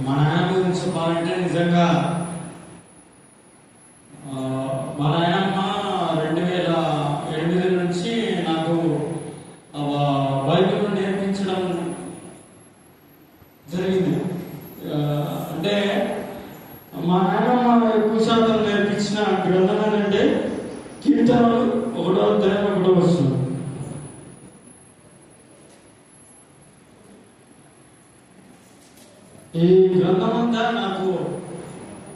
మా నాయనమ్మ గురించి చెప్పాలంటే నిజంగా మా నాయనమ్మ 2008 నుంచి నాకు బైబిల్ నేర్పించడం జరిగింది. అంటే మా నాయనమ్మ ఎక్కువ శాతం నేర్పించిన గ్రంథం ఏంటంటే కీర్తనలు 1వ అధ్యాయం 1వ వచనం. ఈ గ్రంథం అంతా నాకు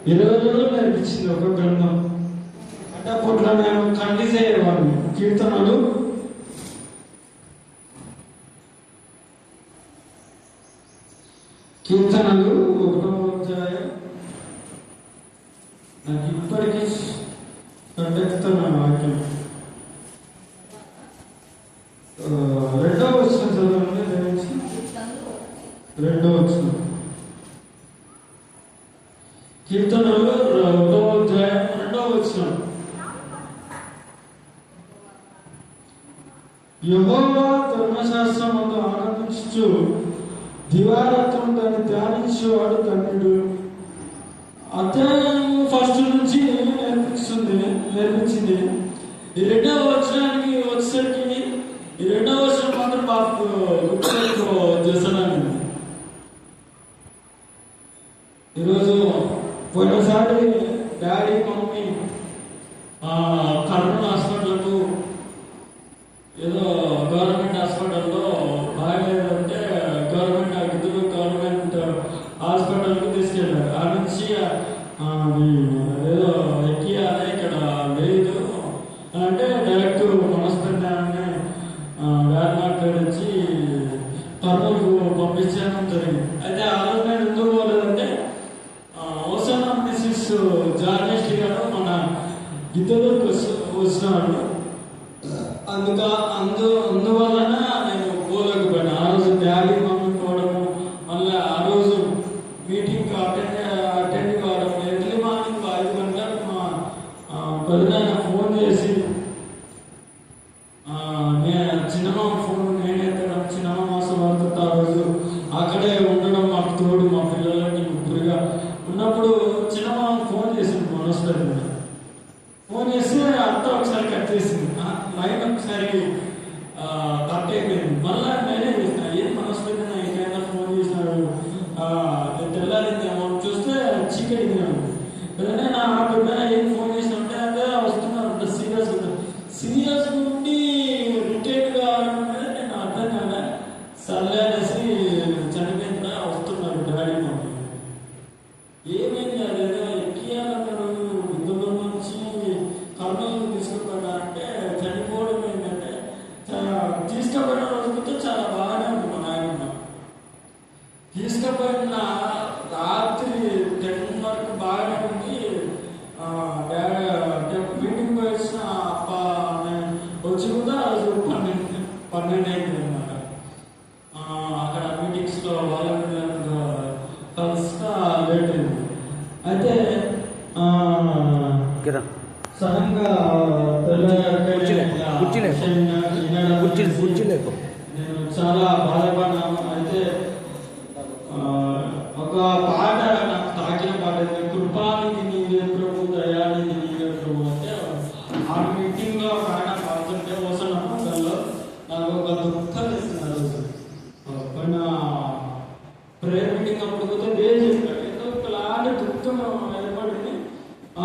20 రోజులు నేర్పించింది ఒక గ్రంథం. అంటే అప్పట్లో నేను కన్ఫ్యూజ్ అయ్యేవాడిని. కీర్తనలు కీర్తనలు 1వ అధ్యాయం నాకు ఇప్పటికీ కంటెక్తున్నాను వాక్యం. 2వ వచనం చదవండి దయచేసి. 2వ వచనం కీర్తనలు 1వ అధ్యాయం 2వ వచనం. యెహోవా ధర్మశాస్త్రమందు ఆనందించుచు దివారాత్రం దాన్ని ధ్యానించేవాడు ధన్యుడు. అధ్యాయం 1 నుంచి నేర్పించింది. ఈ 2వ వచనానికి వచ్చేసరికి ఈ 2వ వచనం మాత్రం బాగా గుర్తు చేస్తున్నాను. ఈరోజు పోయినసారి డాడీ మమ్మీ కరోనా హాస్పిటల్కు ఏదో గవర్నమెంట్ హాస్పిటల్లో బాగాలేదంటే గవర్నమెంట్ హాస్పిటల్కి తీసుకెళ్ళారు. ఆ నుంచి ఏదో ఎక్కియాలి ఇక్కడ లేదు అంటే డైరెక్ట్ మనస్పందాన్ని వ్యాపారం నుంచి కర్నూలుకు పంపించడం జరిగింది. అయితే ఆ రోజు నేను ఎందుకు పోలేదంటే ఓసానా మిస్సెస్ జార్నలిస్ట్ గారు మన గిద్దలూరుకు వచ్చినాడు. అందువలన నేను పోలేకపోయాను. ఆ రోజు డాడీ మమ్మీ పోవడము, మళ్ళీ ఆ రోజు మీటింగ్ అటెండ్ కావడం. ఎర్లీ మార్నింగ్ 5 గంటలకు మా పెద్దనాన్న ఫోన్ చేసి చిన్నమామ ఫోన్ నేనెత్తడం, చిన్నమామ మాసం పడుతుంది. ఆ రోజు అక్కడే ఉండడం మాకు తోడు, మా పిల్లలకి ముగ్గురుగా ఉన్నప్పుడు చిన్నమామ ఫోన్ చేసింది. మనోస్పతి ఫోన్ చేసి అంతా ఒకసారి కట్ చేసింది. లైన్ ఒకసారి కట్ అయిపోయింది. మళ్ళీ నేనే చేసిన ఏం మనోస్పతి ఇంకైనా ఫోన్ చేసినాడు తెల్లారింది ఏమో చూస్తే చీకటి పెద్దనే నా పెద్దన ఏం ఫోన్ చేసినంటే అదే వస్తున్నారు సీరియస్ నుండి రిటైర్డ్ కావడం మీద నేను అర్థం కాలే. సర్లే అనేసి చనిపోయిందా వస్తున్నారు డాడీ మమ్మీ. ఏమైంది అదేదో ఎక్కియాలన్నాడు ఇందులో నుంచి కర్నూలు తీసుకుపోయినా అంటే చనిపోవడం ఏంటంటే తీసుకుపోయిన రోజుతో చాలా బాగానే ఉంది. మా నాయనమ్మ తీసుకుపోయిన రాత్రి 10 వరకు బాగానే ఉంది. మీటింగ్ వచ్చిన అప్ప వచ్చి కూడా రోజు 12 అయింది అనమాట. అక్కడ మీటింగ్స్లో వాళ్ళ కలుస్తా లేట్ అయింది. అయితే సడన్గా నేను చాలా బాధపడ్డాను. అయితే ఒక పాట నాకు తాకిన పాట కృపానిధి నీవే ప్రభు, దయానిధి నీవే ప్రభు అంటే ఆ మీటింగ్లో ఒక ఆయన పాడుతుంటే వసనలో నాకు ఒక దుఃఖం వేసింది. ఆ రోజు పైన ప్రేయర్ మీటింగ్ అప్పుడు కూడా దేవుడు చెప్పాడు. ఏదో ఒకలాంటి దుఃఖం ఏర్పడింది.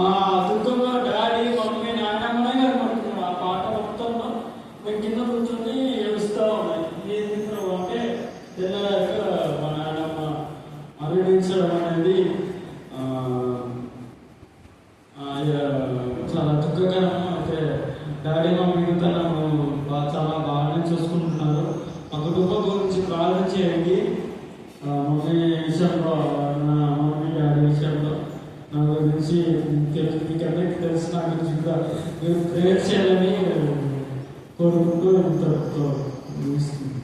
ఆ దుఃఖంలో డాడీ మమ్మీ నాన్నమ్మనే కనపడుతున్నారు. ఆ పాట మొత్తంలో మేము కింద కూర్చొని ఏడుస్తూ ఉన్నాయి. ఏంటి ప్రభు అంటే తెల్లగాక మా నాన్నమ్మ మరణించడం అనేది చాలా దుఃఖకరం. అయితే డాడీ మమ్మీ మిగతా నన్ను చాలా బాగానే చూసుకుంటున్నారు. మా కుటుంబం గురించి ప్రార్థన చేయండి. మమ్మీ విషయంలో, నా మమ్మీ డాడీ విషయంలో నా గురించి మీకందరికీ తెలిసి నా గురించి కూడా మీరు ప్రేయర్ చేయాలని కోరుకుంటూ ఇంతతో ముగిస్తుంది.